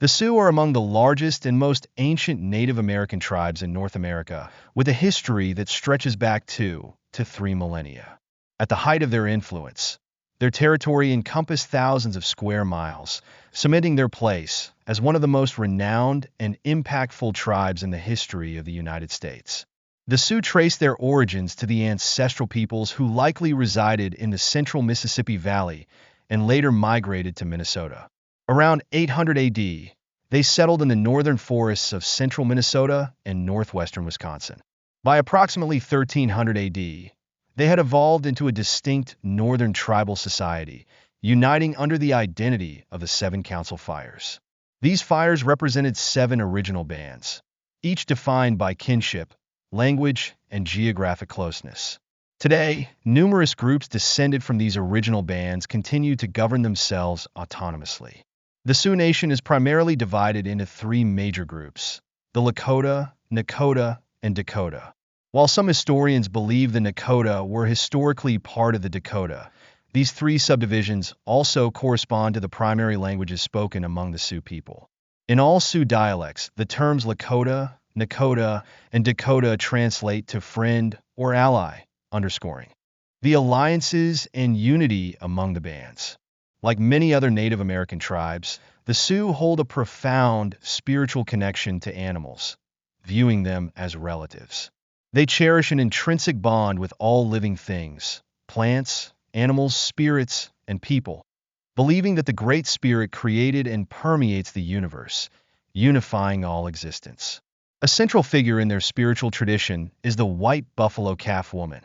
The Sioux are among the largest and most ancient Native American tribes in North America, with a history that stretches back 2 to 3 millennia. At the height of their influence, their territory encompassed thousands of square miles, cementing their place as one of the most renowned and impactful tribes in the history of the United States. The Sioux trace their origins to the ancestral peoples who likely resided in the central Mississippi Valley and later migrated to Minnesota. Around 800 AD, they settled in the northern forests of central Minnesota and northwestern Wisconsin. By approximately 1300 AD, they had evolved into a distinct northern tribal society, uniting under the identity of the Seven Council Fires. These fires represented 7 original bands, each defined by kinship, language, and geographic closeness. Today, numerous groups descended from these original bands continue to govern themselves autonomously. The Sioux Nation is primarily divided into 3 major groups: the Lakota, Nakota, and Dakota. While some historians believe the Nakota were historically part of the Dakota, these 3 subdivisions also correspond to the primary languages spoken among the Sioux people. In all Sioux dialects, the terms Lakota, Nakota, and Dakota translate to friend or ally, underscoring the alliances and unity among the bands. Like many other Native American tribes, the Sioux hold a profound spiritual connection to animals, viewing them as relatives. They cherish an intrinsic bond with all living things, plants, animals, spirits, and people, believing that the Great Spirit created and permeates the universe, unifying all existence. A central figure in their spiritual tradition is the white buffalo calf woman,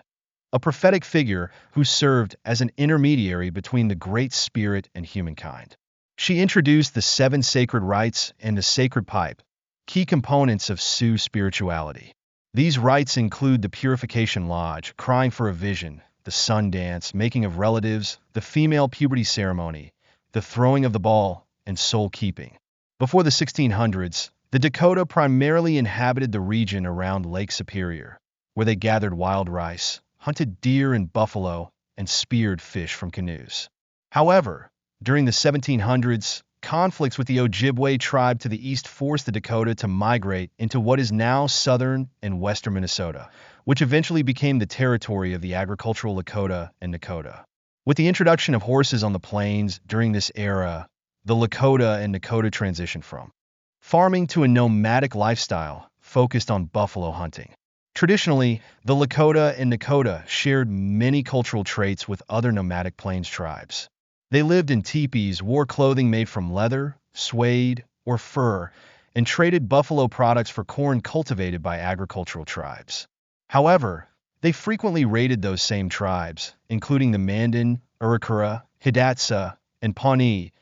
a prophetic figure who served as an intermediary between the Great Spirit and humankind. She introduced the 7 sacred rites and the sacred pipe, key components of Sioux spirituality. These rites include the Purification Lodge, crying for a vision, the sun dance, making of relatives, the female puberty ceremony, the throwing of the ball, and soul keeping. Before the 1600s, the Dakota primarily inhabited the region around Lake Superior, where they gathered wild rice, hunted deer and buffalo, and speared fish from canoes. However, during the 1700s, conflicts with the Ojibwe tribe to the east forced the Dakota to migrate into what is now southern and western Minnesota, which eventually became the territory of the agricultural Lakota and Nakota. With the introduction of horses on the plains during this era, the Lakota and Nakota transitioned from farming to a nomadic lifestyle focused on buffalo hunting. Traditionally, the Lakota and Nakota shared many cultural traits with other nomadic plains tribes. They lived in teepees, wore clothing made from leather, suede, or fur, and traded buffalo products for corn cultivated by agricultural tribes. However, they frequently raided those same tribes, including the Mandan, Arikara, Hidatsa, and Pawnee,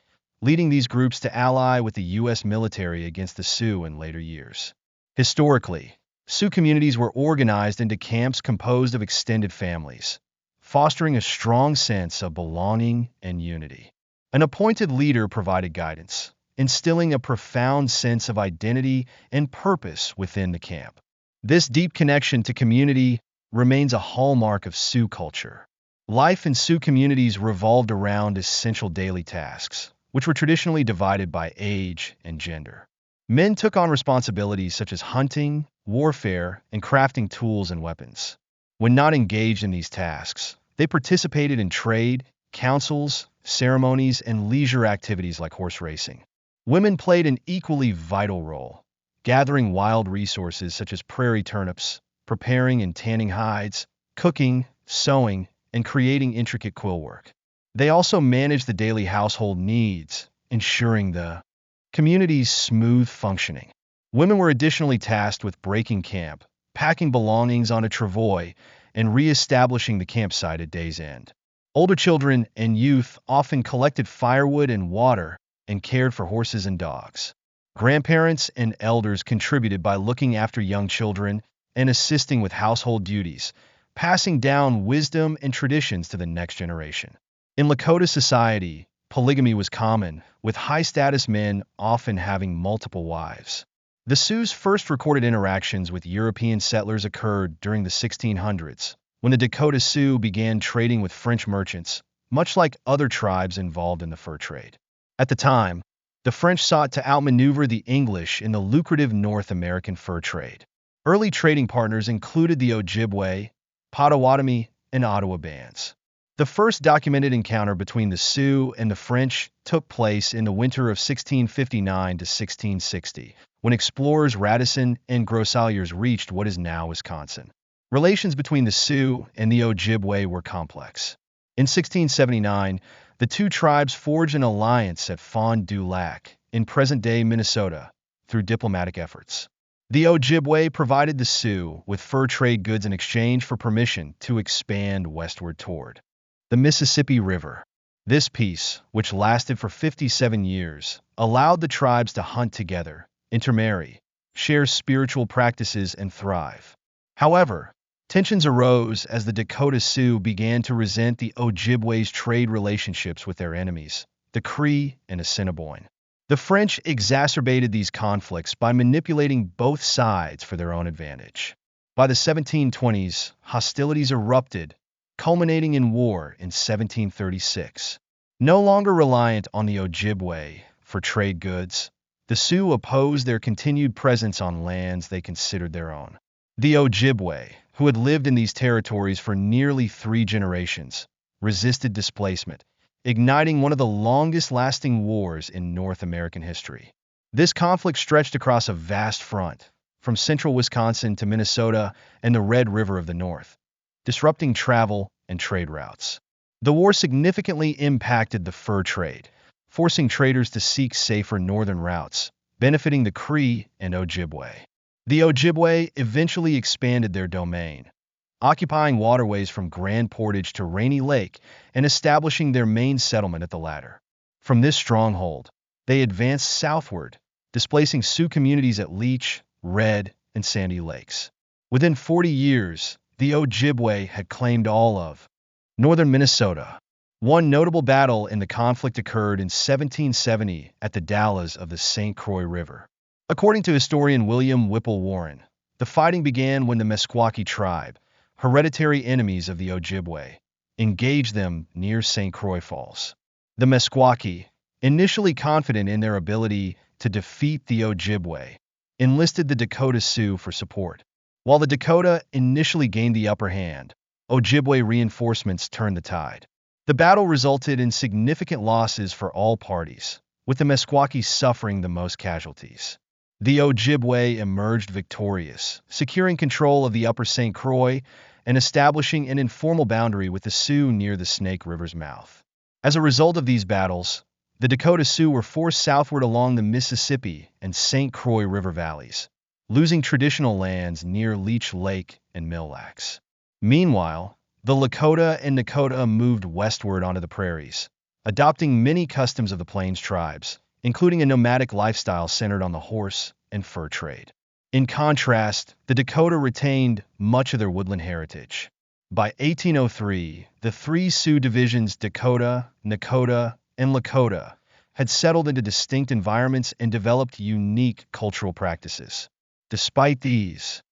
leading these groups to ally with the U.S. military against the Sioux in later years. Historically, Sioux communities were organized into camps composed of extended families, fostering a strong sense of belonging and unity. An appointed leader provided guidance, instilling a profound sense of identity and purpose within the camp. This deep connection to community remains a hallmark of Sioux culture. Life in Sioux communities revolved around essential daily tasks, which were traditionally divided by age and gender. Men took on responsibilities such as hunting, warfare, and crafting tools and weapons. When not engaged in these tasks, they participated in trade, councils, ceremonies, and leisure activities like horse racing. Women played an equally vital role, gathering wild resources such as prairie turnips, preparing and tanning hides, cooking, sewing, and creating intricate quill work. They also managed the daily household needs, ensuring the community's smooth functioning. Women were additionally tasked with breaking camp, packing belongings on a travois, and re-establishing the campsite at day's end. Older children and youth often collected firewood and water and cared for horses and dogs. Grandparents and elders contributed by looking after young children and assisting with household duties, passing down wisdom and traditions to the next generation. In Lakota society, polygamy was common, with high-status men often having multiple wives. The Sioux's first recorded interactions with European settlers occurred during the 1600s, when the Dakota Sioux began trading with French merchants, much like other tribes involved in the fur trade. At the time, The French sought to outmaneuver the English in the lucrative North American fur trade. Early trading partners included the Ojibwe, Potawatomi, and Ottawa bands. The first documented encounter between the Sioux and the French took place in the winter of 1659 to 1660, when explorers Radisson and Groseilliers reached what is now Wisconsin. Relations between the Sioux and the Ojibwe were complex. In 1679, the two tribes forged an alliance at Fond du Lac, in present-day Minnesota, through diplomatic efforts. The Ojibwe provided the Sioux with fur trade goods in exchange for permission to expand westward toward the Mississippi River. This peace, which lasted for 57 years, allowed the tribes to hunt together, intermarry, share spiritual practices, and thrive. However, tensions arose as the Dakota Sioux began to resent the Ojibwe's trade relationships with their enemies, the Cree and Assiniboine. The French exacerbated these conflicts by manipulating both sides for their own advantage. By the 1720s, hostilities erupted, culminating in war in 1736. No longer reliant on the Ojibwe for trade goods, the Sioux opposed their continued presence on lands they considered their own. The Ojibwe, who had lived in these territories for nearly 3 generations, resisted displacement, igniting one of the longest-lasting wars in North American history. This conflict stretched across a vast front, from central Wisconsin to Minnesota and the Red River of the North, disrupting travel and trade routes. The war significantly impacted the fur trade, forcing traders to seek safer northern routes, benefiting the Cree and Ojibwe. The Ojibwe eventually expanded their domain, occupying waterways from Grand Portage to Rainy Lake and establishing their main settlement at the latter. From this stronghold, they advanced southward, displacing Sioux communities at Leech, Red, and Sandy Lakes. Within 40 years, the Ojibwe had claimed all of northern Minnesota. One notable battle in the conflict occurred in 1770 at the Dalles of the St. Croix River. According to historian William Whipple Warren, the fighting began when the Meskwaki tribe, hereditary enemies of the Ojibwe, engaged them near St. Croix Falls. The Meskwaki, initially confident in their ability to defeat the Ojibwe, enlisted the Dakota Sioux for support. While the Dakota initially gained the upper hand, Ojibwe reinforcements turned the tide. The battle resulted in significant losses for all parties, with the Meskwaki suffering the most casualties. The Ojibwe emerged victorious, securing control of the upper St. Croix and establishing an informal boundary with the Sioux near the Snake River's mouth. As a result of these battles, the Dakota Sioux were forced southward along the Mississippi and St. Croix River valleys, losing traditional lands near Leech Lake and Mille Lacs. Meanwhile, the Lakota and Nakota moved westward onto the prairies, adopting many customs of the Plains tribes, including a nomadic lifestyle centered on the horse and fur trade. In contrast, the Dakota retained much of their woodland heritage. By 1803, the 3 Sioux divisions Dakota, Nakota, and Lakota had settled into distinct environments and developed unique cultural practices. Despite these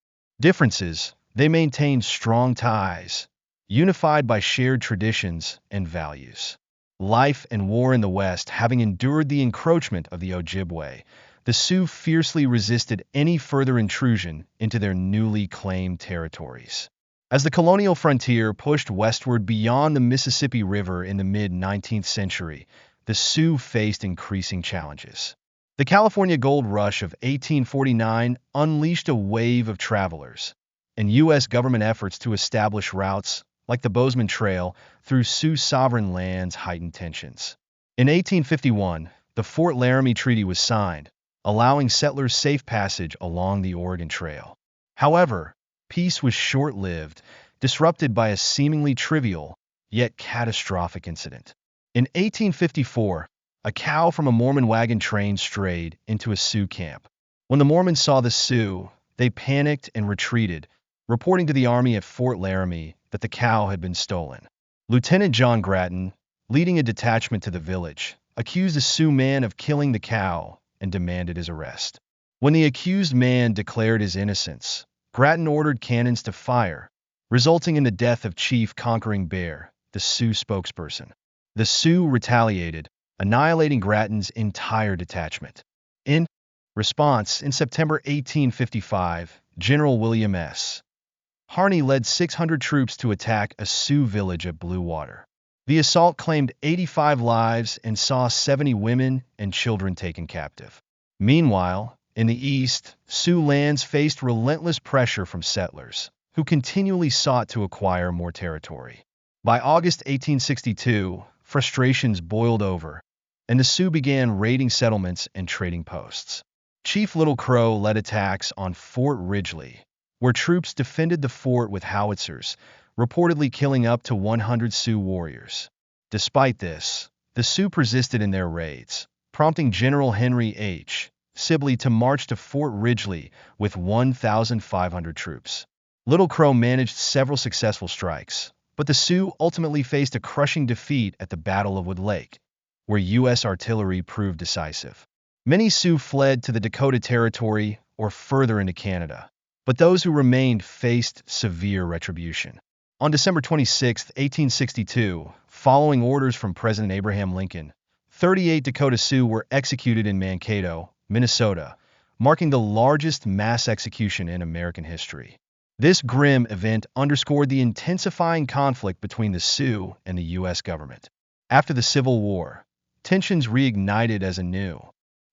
differences, they maintained strong ties, unified by shared traditions and values. Life and war in the West having endured the encroachment of the Ojibwe, the Sioux fiercely resisted any further intrusion into their newly claimed territories. As the colonial frontier pushed westward beyond the Mississippi River in the mid-19th century, the Sioux faced increasing challenges. The California Gold Rush of 1849 unleashed a wave of travelers, and U.S. government efforts to establish routes, like the Bozeman Trail, through Sioux sovereign lands heightened tensions. In 1851, the Fort Laramie Treaty was signed, allowing settlers safe passage along the Oregon Trail. However, peace was short-lived, disrupted by a seemingly trivial, yet catastrophic incident. In 1854, a cow from a Mormon wagon train strayed into a Sioux camp. When the Mormons saw the Sioux, they panicked and retreated, reporting to the army at Fort Laramie that the cow had been stolen. Lieutenant John Grattan, leading a detachment to the village, accused a Sioux man of killing the cow and demanded his arrest. When the accused man declared his innocence, Grattan ordered cannons to fire, resulting in the death of Chief Conquering Bear, the Sioux spokesperson. The Sioux retaliated, annihilating Grattan's entire detachment. In response, in September 1855, General William S. Harney led 600 troops to attack a Sioux village at Blue Water. The assault claimed 85 lives and saw 70 women and children taken captive. Meanwhile, in the east, Sioux lands faced relentless pressure from settlers, who continually sought to acquire more territory. By August 1862, frustrations boiled over, and the Sioux began raiding settlements and trading posts. Chief Little Crow led attacks on Fort Ridgely, where troops defended the fort with howitzers, reportedly killing up to 100 Sioux warriors. Despite this, the Sioux persisted in their raids, prompting General Henry H. Sibley to march to Fort Ridgely with 1,500 troops. Little Crow managed several successful strikes, but the Sioux ultimately faced a crushing defeat at the Battle of Wood Lake, where U.S. artillery proved decisive. Many Sioux fled to the Dakota Territory or further into Canada, but those who remained faced severe retribution. On December 26, 1862, following orders from President Abraham Lincoln, 38 Dakota Sioux were executed in Mankato, Minnesota, marking the largest mass execution in American history. This grim event underscored the intensifying conflict between the Sioux and the U.S. government. After the Civil War, tensions reignited as a new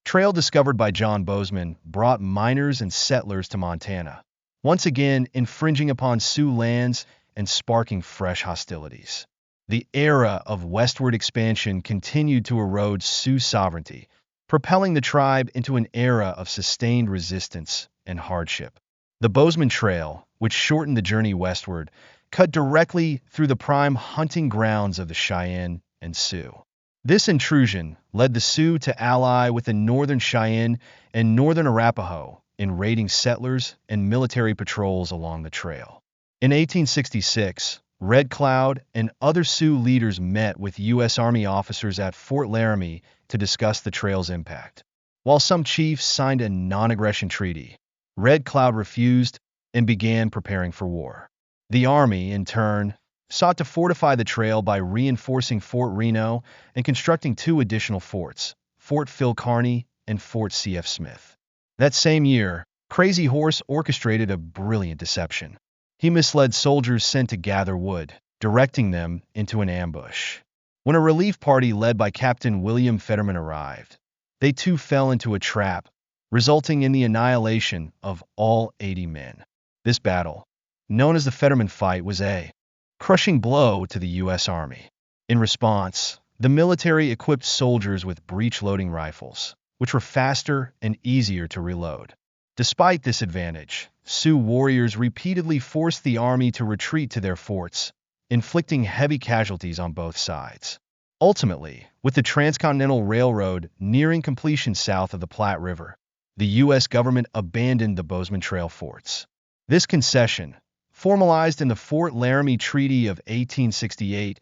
trail discovered by John Bozeman brought miners and settlers to Montana, once again infringing upon Sioux lands and sparking fresh hostilities. The era of westward expansion continued to erode Sioux sovereignty, propelling the tribe into an era of sustained resistance and hardship. The Bozeman Trail, which shortened the journey westward, cut directly through the prime hunting grounds of the Cheyenne and Sioux. This intrusion led the Sioux to ally with the Northern Cheyenne and Northern Arapaho in raiding settlers and military patrols along the trail. In 1866, Red Cloud and other Sioux leaders met with U.S. Army officers at Fort Laramie to discuss the trail's impact. While some chiefs signed a non-aggression treaty, Red Cloud refused and began preparing for war. The Army, in turn, sought to fortify the trail by reinforcing Fort Reno and constructing 2 additional forts, Fort Phil Kearny and Fort C.F. Smith. That same year, Crazy Horse orchestrated a brilliant deception. He misled soldiers sent to gather wood, directing them into an ambush. When a relief party led by Captain William Fetterman arrived, they too fell into a trap, resulting in the annihilation of all 80 men. This battle, known as the Fetterman Fight, was a crushing blow to the U.S. Army. In response, the military equipped soldiers with breech-loading rifles, which were faster and easier to reload. Despite this advantage, Sioux warriors repeatedly forced the Army to retreat to their forts, inflicting heavy casualties on both sides. Ultimately, with the Transcontinental Railroad nearing completion south of the Platte River, the U.S. government abandoned the Bozeman Trail forts. This concession, formalized in the Fort Laramie Treaty of 1868,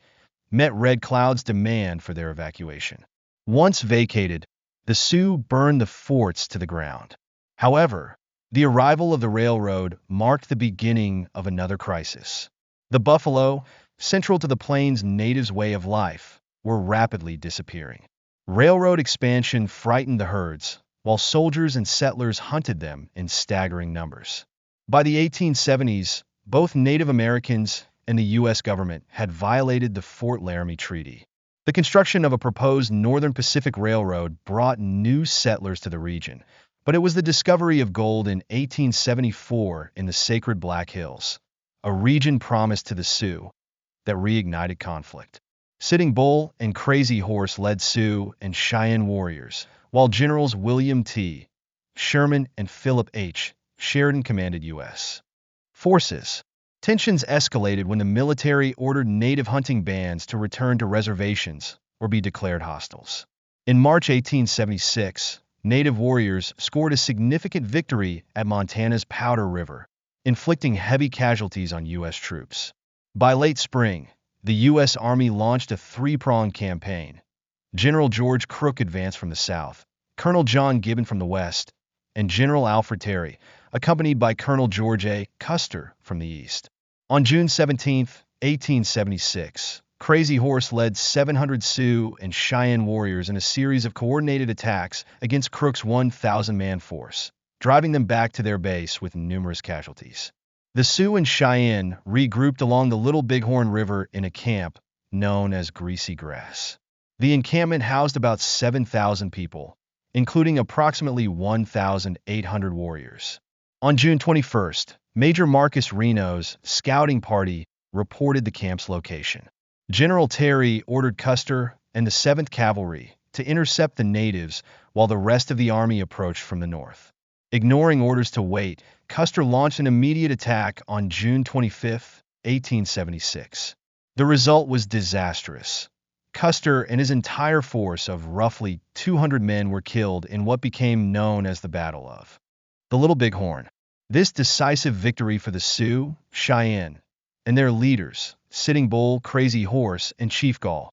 met Red Cloud's demand for their evacuation. Once vacated, the Sioux burned the forts to the ground. However, the arrival of the railroad marked the beginning of another crisis. The buffalo, central to the Plains natives' way of life, were rapidly disappearing. Railroad expansion frightened the herds, while soldiers and settlers hunted them in staggering numbers. By the 1870s, both Native Americans and the U.S. government had violated the Fort Laramie Treaty. The construction of a proposed Northern Pacific Railroad brought new settlers to the region, but it was the discovery of gold in 1874 in the Sacred Black Hills, a region promised to the Sioux, that reignited conflict. Sitting Bull and Crazy Horse led Sioux and Cheyenne warriors, while Generals William T. Sherman and Philip H. Sheridan commanded U.S. forces. Tensions escalated when the military ordered native hunting bands to return to reservations or be declared hostiles. In March 1876, Native warriors scored a significant victory at Montana's Powder River, inflicting heavy casualties on U.S. troops. By late spring, the U.S. Army launched a 3-pronged campaign. General George Crook advanced from the south, Colonel John Gibbon from the west, and General Alfred Terry, accompanied by Colonel George A. Custer from the east. On June 17, 1876, Crazy Horse led 700 Sioux and Cheyenne warriors in a series of coordinated attacks against Crook's 1,000-man force, driving them back to their base with numerous casualties. The Sioux and Cheyenne regrouped along the Little Bighorn River in a camp known as Greasy Grass. The encampment housed about 7,000 people, including approximately 1,800 warriors. On June 21st, Major Marcus Reno's scouting party reported the camp's location. General Terry ordered Custer and the 7th Cavalry to intercept the natives while the rest of the army approached from the north. Ignoring orders to wait, Custer launched an immediate attack on June 25, 1876. The result was disastrous. Custer and his entire force of roughly 200 men were killed in what became known as the Battle of the Little Bighorn. This decisive victory for the Sioux, Cheyenne, and their leaders, Sitting Bull, Crazy Horse, and Chief Gall,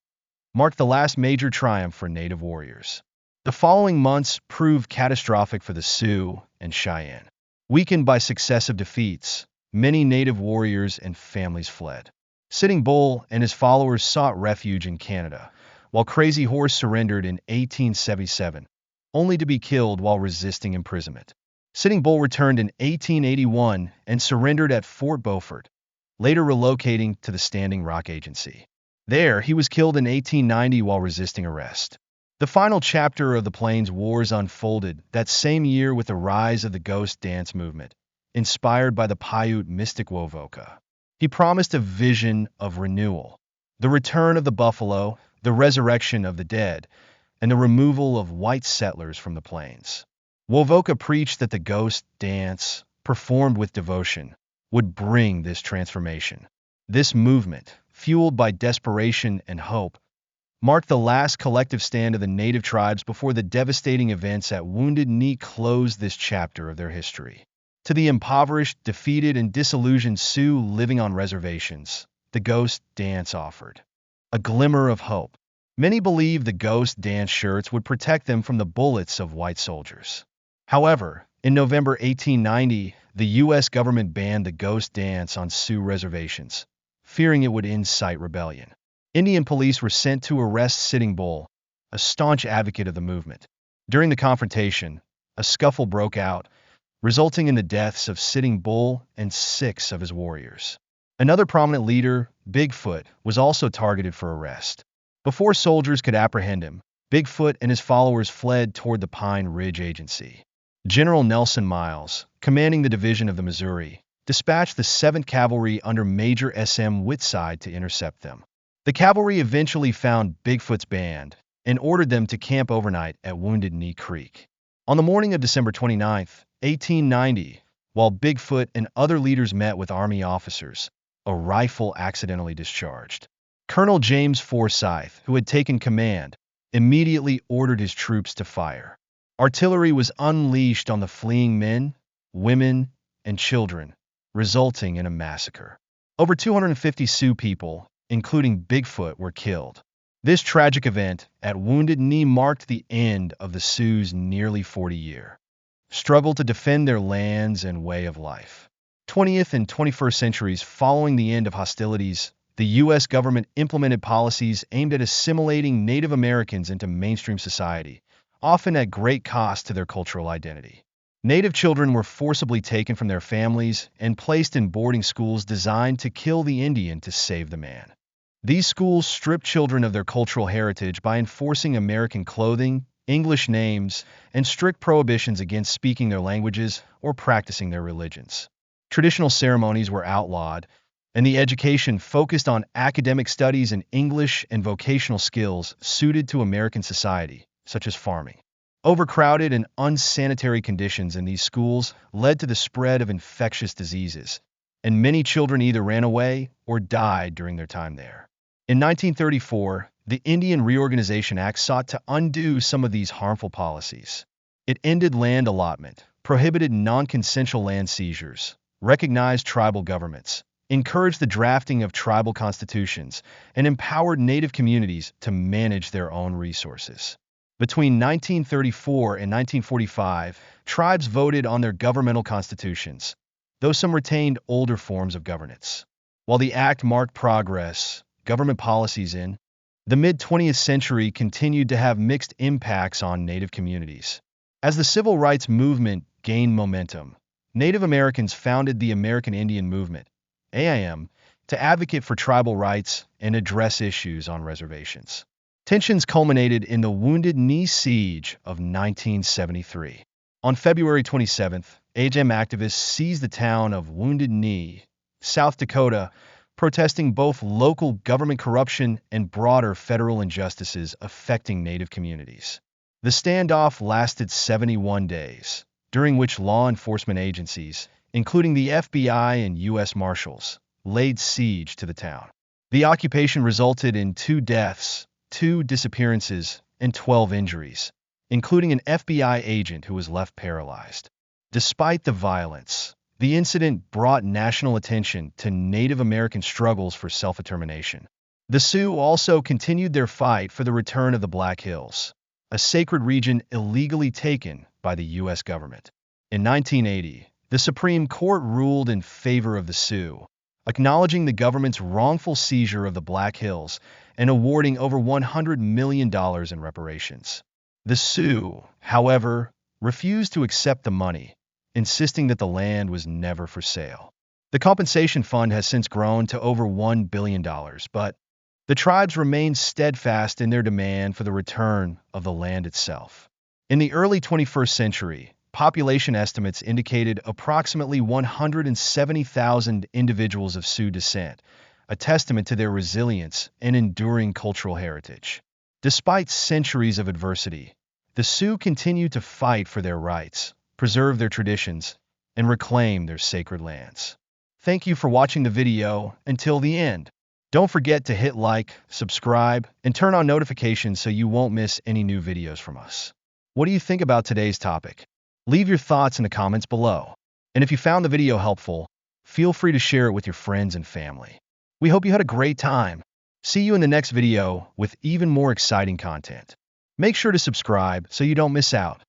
marked the last major triumph for Native warriors. The following months proved catastrophic for the Sioux and Cheyenne. Weakened by successive defeats, many Native warriors and families fled. Sitting Bull and his followers sought refuge in Canada, while Crazy Horse surrendered in 1877, only to be killed while resisting imprisonment. Sitting Bull returned in 1881 and surrendered at Fort Beaufort, later relocating to the Standing Rock Agency. There, he was killed in 1890 while resisting arrest. The final chapter of the Plains Wars unfolded that same year with the rise of the ghost dance movement, inspired by the Paiute mystic Wovoka. He promised a vision of renewal, the return of the buffalo, the resurrection of the dead, and the removal of white settlers from the plains. Wovoka preached that the ghost dance, performed with devotion, would bring this transformation. This movement, fueled by desperation and hope, marked the last collective stand of the Native tribes before the devastating events at Wounded Knee closed this chapter of their history. To the impoverished, defeated, and disillusioned Sioux living on reservations, the ghost dance offered a glimmer of hope. Many believed the ghost dance shirts would protect them from the bullets of white soldiers. However, in November 1890, the U.S. government banned the ghost dance on Sioux reservations, fearing it would incite rebellion. Indian police were sent to arrest Sitting Bull, a staunch advocate of the movement. During the confrontation, a scuffle broke out, resulting in the deaths of Sitting Bull and 6 of his warriors. Another prominent leader, Bigfoot, was also targeted for arrest. Before soldiers could apprehend him, Bigfoot and his followers fled toward the Pine Ridge Agency. General Nelson Miles, commanding the division of the Missouri, dispatched the 7th Cavalry under Major S.M. Whitside to intercept them. The cavalry eventually found Bigfoot's band and ordered them to camp overnight at Wounded Knee Creek. On the morning of December 29, 1890, while Bigfoot and other leaders met with Army officers, a rifle accidentally discharged. Colonel James Forsyth, who had taken command, immediately ordered his troops to fire. Artillery was unleashed on the fleeing men, women, and children, resulting in a massacre. Over 250 Sioux people, including Bigfoot, were killed. This tragic event at Wounded Knee marked the end of the Sioux's nearly 40-year struggle to defend their lands and way of life. 20th and 21st centuries following the end of hostilities, the U.S. government implemented policies aimed at assimilating Native Americans into mainstream society, often at great cost to their cultural identity. Native children were forcibly taken from their families and placed in boarding schools designed to kill the Indian to save the man. These schools stripped children of their cultural heritage by enforcing American clothing, English names, and strict prohibitions against speaking their languages or practicing their religions. Traditional ceremonies were outlawed, and the education focused on academic studies in English and vocational skills suited to American society, such as farming. Overcrowded and unsanitary conditions in these schools led to the spread of infectious diseases, and many children either ran away or died during their time there. In 1934, the Indian Reorganization Act sought to undo some of these harmful policies. It ended land allotment, prohibited non-consensual land seizures, recognized tribal governments, encouraged the drafting of tribal constitutions, and empowered Native communities to manage their own resources. Between 1934 and 1945, tribes voted on their governmental constitutions, though some retained older forms of governance. While the act marked progress, government policies in the mid-20th century continued to have mixed impacts on Native communities. As the civil rights movement gained momentum, Native Americans founded the American Indian Movement, AIM, to advocate for tribal rights and address issues on reservations. Tensions culminated in the Wounded Knee Siege of 1973. On February 27th, AIM activists seized the town of Wounded Knee, South Dakota, protesting both local government corruption and broader federal injustices affecting Native communities. The standoff lasted 71 days, during which law enforcement agencies, including the FBI and U.S. Marshals, laid siege to the town. The occupation resulted in 2 deaths, 2 disappearances, and 12 injuries, including an FBI agent who was left paralyzed. Despite the violence, the incident brought national attention to Native American struggles for self-determination. The Sioux also continued their fight for the return of the Black Hills, a sacred region illegally taken by the U.S. government. In 1980, the Supreme Court ruled in favor of the Sioux, acknowledging the government's wrongful seizure of the Black Hills and awarding over $100 million in reparations. The Sioux, however, refused to accept the money, insisting that the land was never for sale. The compensation fund has since grown to over $1 billion, but the tribes remain steadfast in their demand for the return of the land itself. In the early 21st century, population estimates indicated approximately 170,000 individuals of Sioux descent, a testament to their resilience and enduring cultural heritage. Despite centuries of adversity, the Sioux continue to fight for their rights, preserve their traditions, and reclaim their sacred lands. Thank you for watching the video until the end. Don't forget to hit like, subscribe, and turn on notifications so you won't miss any new videos from us. What do you think about today's topic? Leave your thoughts in the comments below. And if you found the video helpful, feel free to share it with your friends and family. We hope you had a great time. See you in the next video with even more exciting content. Make sure to subscribe so you don't miss out.